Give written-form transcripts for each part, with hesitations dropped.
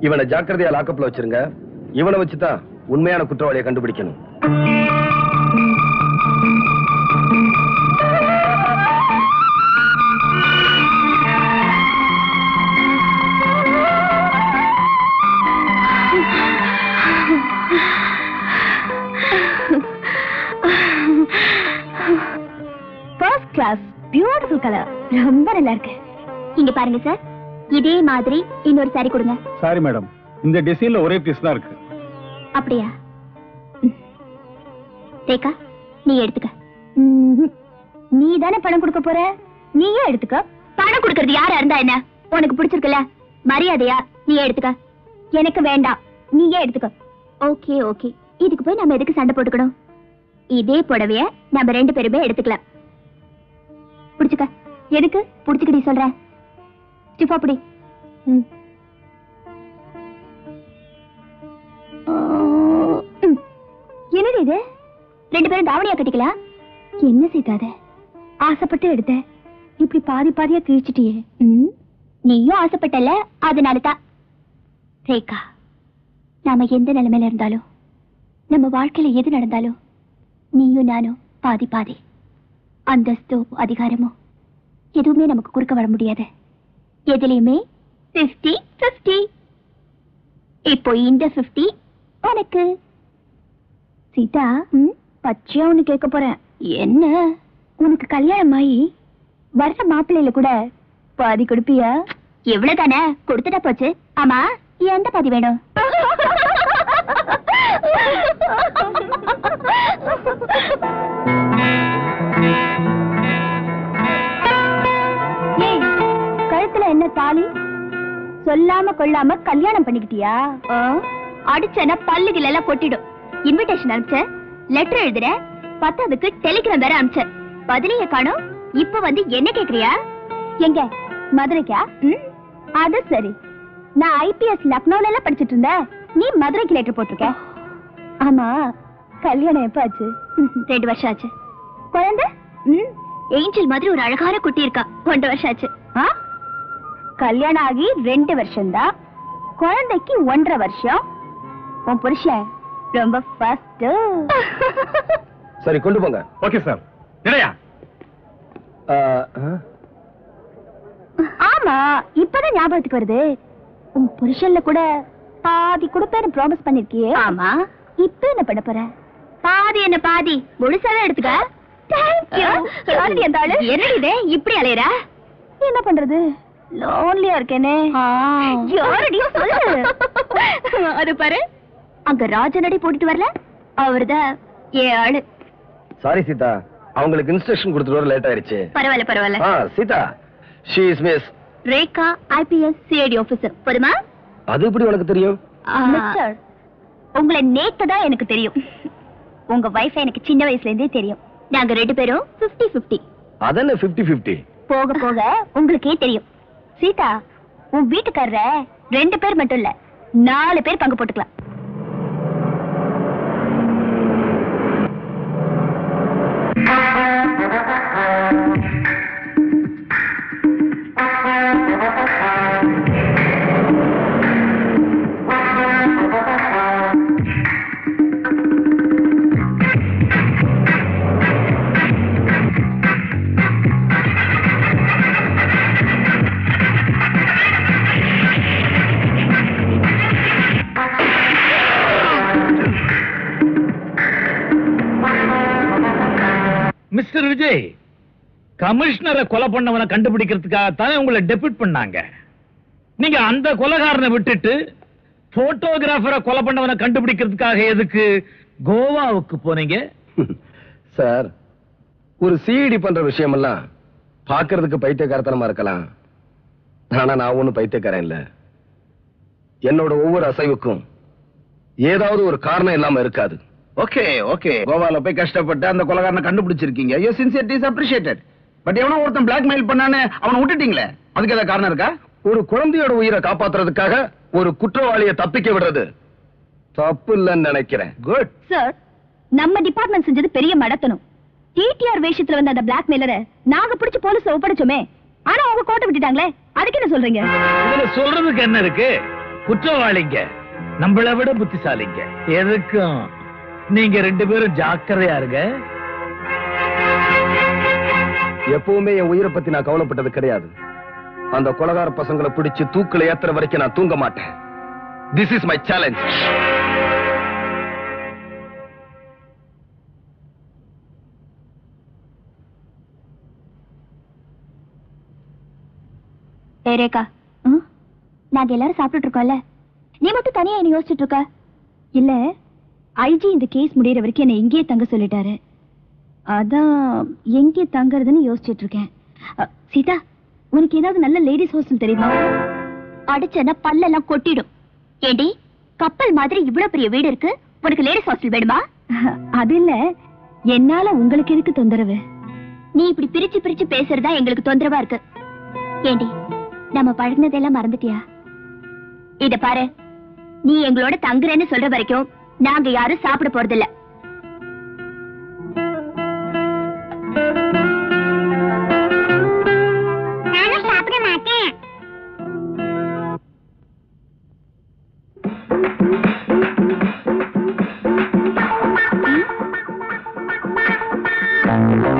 இவனை ஜாக்கிரதையா லாக்கப்ல வச்சிருங்க. இவனை வச்சுதான் உண்மையான குற்றவாளியை கண்டுபிடிக்கணும். ஃபர்ஸ்ட் கிளாஸ் பியூட்டிஃபுல் கலர், ரொம்ப நல்லா இருக்கு. இங்க பாருங்க சார், இதே மாதிரி இன்னொரு சாரி கொடுங்க. சாரி மேடம், இந்த டிசைன்ல ஒரே பீஸ் தான் இருக்கு. அப்படியா? ரேகா, நீ எடுத்துக்க. நீ தானே பணம் கொடுக்க போற, நீயே எடுத்துக்க. பணம் கொடுக்கறது யாரா இருந்தா என்ன, உனக்கு பிடிச்சிருக்குல்ல, மரியாதையா நீ எடுத்துக்க. எனக்கு வேண்டாம், நீயே எடுத்துக்க. ஓகே ஓகே, இதுக்கு போய் நம்ம எதுக்கு சண்டை போட்டுக்கணும்? இதே புடவைய நம்ம 2 பேருமே எடுத்துக்கலாம். புடிச்சுக்க. எதுக்கு புடிச்சுக்கடி சொல்ற? ஸ்டிஃபா புடி. என்னடி இது, 2 பேரும் தாவணியா கட்டிக்கலாம்? என்ன செய்தாத, ஆசைப்பட்டு எடுத்த, இப்படி பாதி பாதியா கிழிச்சிட்டியே. நீயும் ஆசைப்பட்டல, அதனாலதான். ரேகா, நாம எந்த நிலைமையில இருந்தாலும், நம்ம வாழ்க்கையில எது நடந்தாலும், நீயும் நானும் பாதி பாதி. அந்தஸ்தோ அதிகாரமோ எதுவுமே நமக்கு குறுக்க வர முடியாது. எதுலயுமே 50-50. இப்போ இந்த 50 உனக்கு. சீதா, பச்சையா ஒண்ணு கேட்க போறேன். என்ன? உனக்கு கல்யாணம் ஆகி வர்ற மாப்பிள்ளையில கூட பாதி கொடுப்பியா? எவ்வளவுதானே கொடுத்துட்டா போச்சு. ஆமா, எந்த பாதி வேணும்? கழுத்துல என்ன தாலி? சொல்லாம கொள்ளாம கல்யாணம் பண்ணிக்கிட்டியா? அடிச்சனா பல்லுகள் எல்லாம் கொட்டிடும். இன்விடேஷன் அனுப்பிச்ச, லெட்டர் எழுதுற, பத்தாவதுக்கு டெலிகிராம் வேற அனுப்பிச்ச, பதிலைய காணோம். இப்ப வந்து என்ன கேக்குறியா? எங்க மதுரைக்கா? அது சரி, நான் ஐபிஎஸ் லக்னோல எல்லாம் படிச்சிட்டு இருந்தேன், நீ மதுரைக்கு லெட்டர் போட்டிருக்க. ஆமா, கல்யாணம் எப்ப ஆச்சு? 2 வருஷம் ஆச்சு. குழந்தை? ஏஞ்சல் மாதிரி ஒரு அழகான குட்டி இருக்கா, 1 வருஷம் ஆச்சு. கல்யாணம் ஆகி 2 வருஷம் தான், குழந்தைக்கு 1.5 வருஷம். உன் புருஷன் ரொம்ப ஃபாஸ்ட். சரி, கொண்டு போங்க. Okay sir. நிறையா? ஆமா, இப்பதான் ஞாபகத்துக்கு வருது. உன் புருஷன்ல கூட பாதி கொடுப்பேன்னு ப்ராமிஸ் பண்ணிருக்கியே. ஆமா, இப்ப என்ன பண்ண போற? பாதி என்ன பாதி, முழுசாவே எடுத்துக்க. என்னடி இது இப்படி அலையற? என்ன பண்றது, லோன்லியா இருக்கேனே. அது பாரு, அங்க ராஜனடி போட்டுட்டு வரல, அவர்தான் ஏன் ஆளு. சாரி சீதா, அவங்களுக்கு இன்ஸ்ட்ரக்ஷன் கொடுத்துட்டு வர லேட் ஆயிருச்சு. பரவாயில்ல பரவாயில்ல. Sita, she is Miss Rekha, IPS CID officer. போதுமா? அது எப்படி உனக்கு தெரியும்? மிஸ்டர், உங்களை நேத்து தான் எனக்கு தெரியும். உங்க வைஃப் எனக்கு சின்ன வயசுல இருந்தே தெரியும். நாங்க 2 பேரும் 50-50. அதென்ன 50-50? போக போக உங்களுக்கே தெரியும். சீதா, உன் வீட்டுக்காரர 2 பேர் மட்டும் இல்ல, 4 பேர் பங்கு போட்டுக்கலாம். மிஸ்டர் விஜய், கமிஷனரை கொலை பண்ணவனை கண்டுபிடிக்கிறதுக்காக தானே உங்களை டெபியூட் பண்ணாங்க. நீங்க அந்த கொலைகாரனை விட்டுட்டு போட்டோகிராஃபரை கொலை பண்ணவனை கண்டுபிடிக்கிறதுக்காக எதுக்கு கோவாவுக்கு போனீங்க? சார், ஒரு சிஐடி பண்ற விஷயம் எல்லாம் பாக்குறதுக்கு பைத்தியக்காரத்தனமா இருக்கலாம். ஆனா நான் ஒண்ணும் பைத்தியக்காரன் இல்ல. என்னோட ஒவ்வொரு அசைவுக்கும் ஏதாவது ஒரு காரணம் இல்லாம இருக்காது. ஓகே ஓகே, கோவால போய் கஷ்டப்பட்டு அந்த கொலைகாரனை கண்டுபிடிச்சிருக்கீங்க. Your sincerity is appreciated. But எவனோ ஒருத்தன் பிளாக்மெயில் பண்ணானே, அவனை விட்டுட்டீங்களே, அதுக்கு ஏதாவது காரணம் இருக்கா? ஒரு குழந்தையோட உயிரை காப்பாத்துறதுக்காக ஒரு குற்றவாளியை தப்பிக்க விடுறது தப்பு இல்லைன்னு நினைக்கிறேன். குட் சார், நம்ம டிபார்ட்மெண்ட் செஞ்சது பெரிய மடத்தனம். டிடிஆர் வேஷத்துல வந்த அந்த பிளாக்மெயிலரை நாங்க பிடிச்சு போலீஸ்ல ஒப்படைச்சோமே, ஆனா அவங்க கோட்டை விட்டுட்டாங்களே, அதுக்கு என்ன சொல்றீங்க? இதுல சொல்றதுக்கு என்ன இருக்கு? குற்றவாளிங்க நம்மளை விட புத்திசாலிங்க. எதுக்கும் நீங்க 2 பேரும் ஜாக்கிரதையா இருங்க. எப்பவுமே என் உயிரை பத்தி நான் கவலைப்பட்டது கிடையாது. அந்த கொலகார பசங்களை பிடிச்சு தூக்குல ஏத்துற வரைக்கும் நான் தூங்க மாட்டேன். This is my challenge. Rekha, நாங்க எல்லாரும் சாப்பிட்டு இருக்கோம்ல, நீ மட்டும் தனியா என்ன யோசிச்சுட்டு இருக்க? இல்ல, ஐஜி இந்த கேஸ் முடியற வரைக்கும் என்ன இங்கேயே தங்க சொல்லிட்டாரு. அதான் எங்கே தங்கறதுன்னு யோசிச்சுட்டு இருக்கேன். சீதா, உனக்கு ஏதாவது நல்ல லேடிஸ் ஹாஸ்டல் தெரியுமா? அடிச்சனா பல்லெல்லாம் கொட்டிடும். ஏண்டி, கப்பல் மாதிரி இவ்வளவு பெரிய வீடு இருக்கு, உனக்கு லேடிஸ் ஹாஸ்டல் வேணுமா? அது இல்ல, என்னால உங்களுக்கு எதுக்கு தொந்தரவு? நீ இப்படி பிரிச்சு பிரிச்சு பேசுறதா எங்களுக்கு தொந்தரவா இருக்கு. ஏண்டி, நம்ம பழகினதெல்லாம் மறந்துட்டியா? இத பாரு, நீ எங்களோட தங்குறேன்னு சொல்ற வரைக்கும் நாங்க யாரும் சாப்பிட போறதில்ல. நானும் சாப்பிட மாட்டேன்.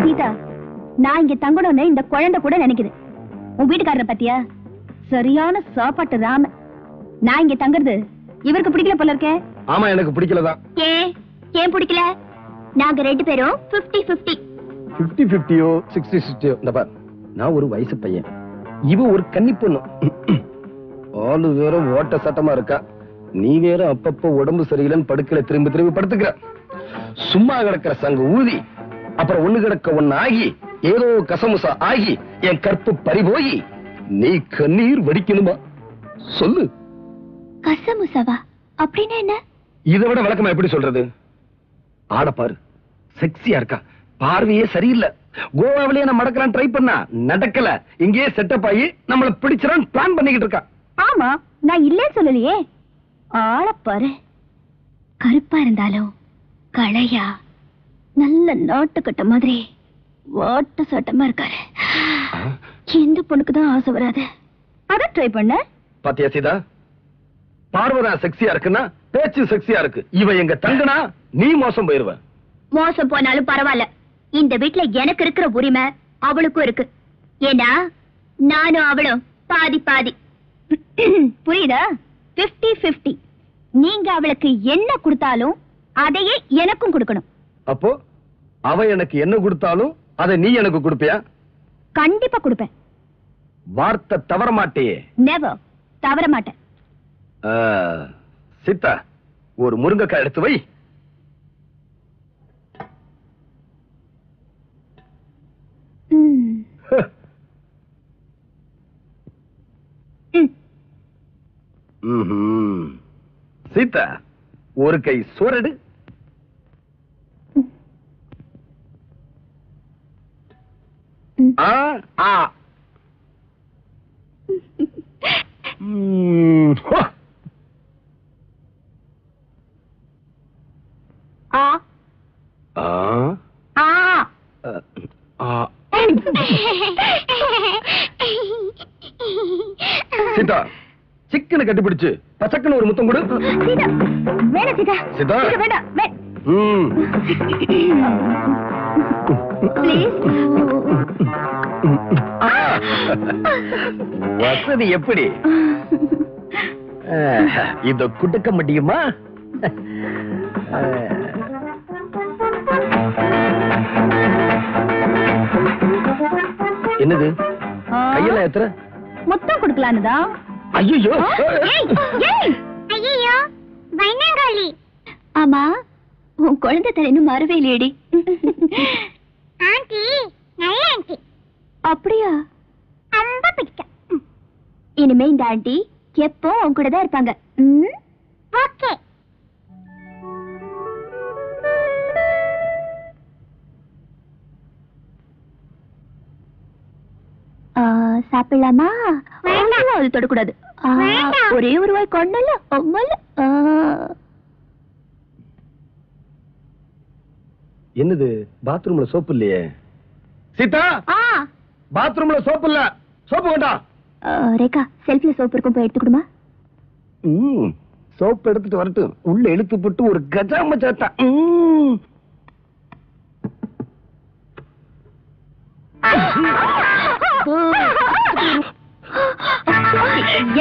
சீதா, நான் இங்க தங்கணும்னு இந்த குழந்தை கூட நினைக்குது. உன் வீட்டுக்காரரை பத்தியா? சரியான சாப்பாட்டு ராம. நான் இங்க தங்குறது இவருக்கு பிடிக்கல போல இருக்கே. ஆமா, எனக்கு பிடிக்கலதான். ஏன் பிடிக்கல? நாங்க 2 பேரும் 50-50. 50-50யோ 60-60யோ, இந்த பார், நான் ஒரு வயசு பையன், இவ ஒரு கன்னி பொண்ணு. ஆளு வேற ஓட்ட சட்டமா இருக்கா, நீ வேற அப்பப்ப உடம்பு சரியில்லைன்னு படுக்கல திரும்பி திரும்பி படுத்துக்கிற. சும்மா கிடக்கிற சங்கு ஊதி, அப்புறம் ஒண்ணு கிடக்க ஒண்ணு ஆகி, ஏதோ கசமுசா ஆகி என் கற்பு பறிபோய் நீ கண்ணீர் வடிக்கணுமா? சொல்லு. கசமுசவா அப்படின்னா என்ன? இதை விட விளக்கமா எப்படி சொல்றது? ஆட பாரு, செக்ஸியா இருக்கா, பார்வையே சரியில்லை. கோவாவிலேயே நான் மடக்கலாம் ட்ரை பண்ணா நடக்கல, இங்கேயே செட்டப் ஆகி நம்மள பிடிச்சிடான் பிளான் பண்ணிக்கிட்டு இருக்கா. ஆமா, நான் இல்லன்னு சொல்லலையே. ஆள பாரு, கருப்பா இருந்தாலும் களையா நல்ல நாட்டுக்கட்ட மாதிரி வாட்ட சட்டமா இருக்காரு. எந்த பொண்ணுக்கு தான் ஆசை வராது? அத ட்ரை பண்ண. பாத்தியா சீதா, பார்வதா செக்ஸியா இருக்குன்னா பேச்சு செக்ஸியா இருக்கு. இவ எங்க தங்கனா நீ மோசம் போயிருவ. மோசம் போனாலும் பரவாயில்ல, இந்த வீட்டுல எனக்கு இருக்கிற உரிமை அவளுக்கும் இருக்கு. ஏன்னா நானும் அவளும் பாதி பாதி. புரியுதா? 50-50. நீங்க அவளுக்கு என்ன கொடுத்தாலும் அதையே எனக்கும் கொடுக்கணும். அப்போ அவ எனக்கு என்ன கொடுத்தாலும் அதை நீ எனக்கு கொடுப்பியா? கண்டிப்பா கொடுப்பேன். வார்த்தை தவற மாட்டேயே? நெவர், தவற மாட்டேன். சித்தா, ஒரு முருங்கைக்காய் எடுத்து வை. சீதா, ஒரு கை சோறடு. சீதா, சிக்கனை கட்டிப்பிடிச்சு பசக்குன்னு ஒரு முத்தம் கொடு. வேணாம் சீதா. சீதா, வேண்டாம். வசதி எப்படி? இத குடுக்க முடியுமா? என்னது கையில எத்தனை முத்தம் கொடுக்கலான்னுதான். ஐயோ ஐயோ, வைனாங்காளி. ஆமா, உன் குழந்தை தலைன்னு மறவே இல்லையடி. ஆண்டி, நல்ல ஆண்டி. அப்படியா? ரொம்ப பிடிக்கும். இனிமே இந்த ஆண்டி எப்போ உன் கூட தான் இருப்பாங்க. ஓகே. சாப்பிடலாமா? அது தொடக்கூடாது. ஒரே ஒரு வாய் கொண்டல. என்னது, பாத்ரூம்ல சோப்பு இல்லையே? சீதா, பாத்ரூம்ல சோப்பு இல்ல. சோப்பு கொண்டா. ரேகா, செல்ஃப்ல சோப் இருக்கும், போய் எடுத்துக்கிடுமா? சோப்பு எடுத்துட்டு வரட்டும். உள்ள இழுத்து போட்டு ஒரு கஜாம சாத்தா.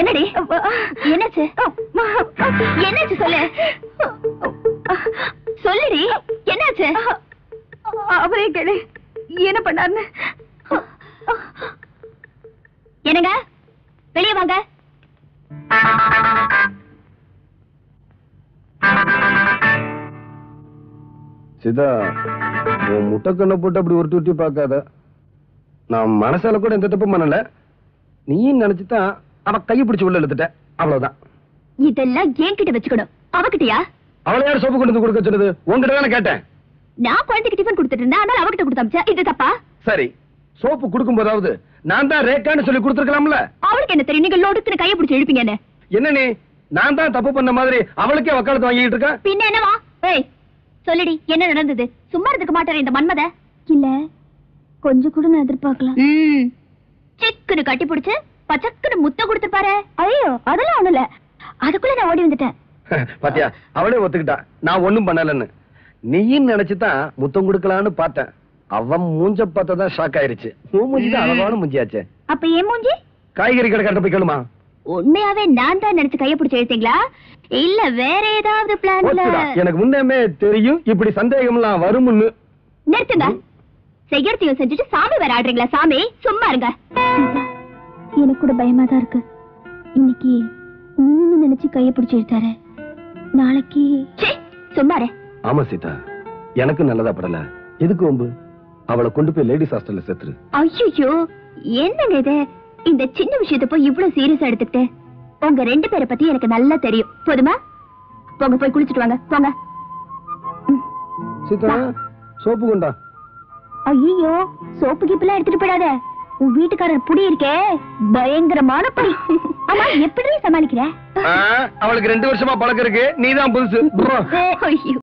என்னடி என்னாச்சு? என்னாச்சு சொல்லு. சொல்லுடி, என்னாச்சு? அவரே கேளு, என்ன பண்ணாருன்னு. என்னங்க, வெளியே வாங்க. சிதா, உன் முட்டைக்கண்ணை போட்டு அப்படி ஒரு டூட்டி பார்க்காத. நான் மனசால கூட எந்த தப்பும் பண்ணல. நீயும் நினைச்சுதான் அவ கையை பிடிச்சு உள்ள இழுத்துட்ட, அவ்வளவுதான். இதெல்லாம் என்கிட்ட வச்சுக்கணும், அவகிட்டயா? அவளை யார் சோப்பு கொண்டு வந்து கொடுக்க சொன்னது? உங்ககிட்ட தானே கேட்டேன். நான் குழந்தைக்கு டிஃபன் கொடுத்துட்டு இருந்தேன், ஆனால் அவகிட்ட கொடுத்தாச்சா? இது தப்பா? சரி, சோப்பு கொடுக்கும் போதாவது நான் தான் ரேக்கான்னு சொல்லி கொடுத்துருக்கலாம்ல. அவளுக்கு என்ன தெரியும்? நீங்க லோடுக்கு கையை பிடிச்சு இழுப்பீங்க. என்ன நீ நான் தான் தப்பு பண்ண மாதிரி அவளுக்கே வக்காலத்து வாங்கிட்டு இருக்க? பின்ன என்னவா? ஏய் சொல்லுடி, என்ன நடந்தது? சும்மா இருக்க மாட்டாரு இந்த மன்மத. இல்ல, கொஞ்சம் கூட நான் எதிர்பார்க்கலாம். சிக்குன்னு கட்டி பிடிச்சு பச்சக்குன்னு முத்தம் கொடுத்துப்பாரு. ஐயோ, அதெல்லாம் ஒண்ணு இல்ல. அதுக்குள்ள நான் ஓடி வந்துட்டேன். பாத்தியா, அவளே ஒத்துக்கிட்டா நான் ஒண்ணும் பண்ணலன்னு. நீயும் நினைச்சுதான் முத்தம் கொடுக்கலான்னு பார்த்தேன். அவன் மூஞ்ச பார்த்ததான் ஷாக் ஆயிருச்சு. மூஞ்சிதான் அளவான மூஞ்சியாச்சே. அப்ப ஏன் மூஞ்சி? காய்கறி கடை போய் கேளுமா. உண்மையாவே நான் தான் நினைச்சு கைய பிடிச்சு எழுத்தீங்களா, இல்ல வேற ஏதாவது பிளான்ல? எனக்கு முன்னமே தெரியும் இப்படி சந்தேகம் எல்லாம் வரும்னு. நிறுத்துங்க. செய்யறதையும் செஞ்சுட்டு சாமி வேற ஆடுறீங்களா? சாமி சும்மா இருங்க. எனக்கு கூட பயமா தான் இருக்கு. இன்னைக்கு நீ நினைச்சு கைய பிடிச்சு எழுத்தாரு, நாளைக்கு சும்மாரு. ஆமா சீதா, எனக்கு நல்லதா படல. எதுக்கு வம்பு? அவளை கொண்டு போய் லேடிஸ் ஹாஸ்டல்ல சேர்த்துரு. ஐயோ, என்னங்க இது? இந்த சின்ன விஷயத்தை போய் இவ்வளவு சீரியஸா எடுத்துக்கிட்டு. உங்க ரெண்டு பேரை பத்தி எனக்கு நல்லா தெரியும். போதுமா? போங்க, போய் குளிச்சுட்டு வாங்க, போங்க. சீதா, சோப்பு கொண்டா. ஐயோ, சோப்பு கீப்பெல்லாம் எடுத்துட்டு போயிடாத. உன் வீட்டுக்காரர் புடி இருக்கே, பயங்கரமான புடி. ஆமா, எப்படி சமாளிக்கிற? அவளுக்கு 2 வருஷமா பழக்கம் இருக்கு, நீதான் புதுசு. ஐயோ.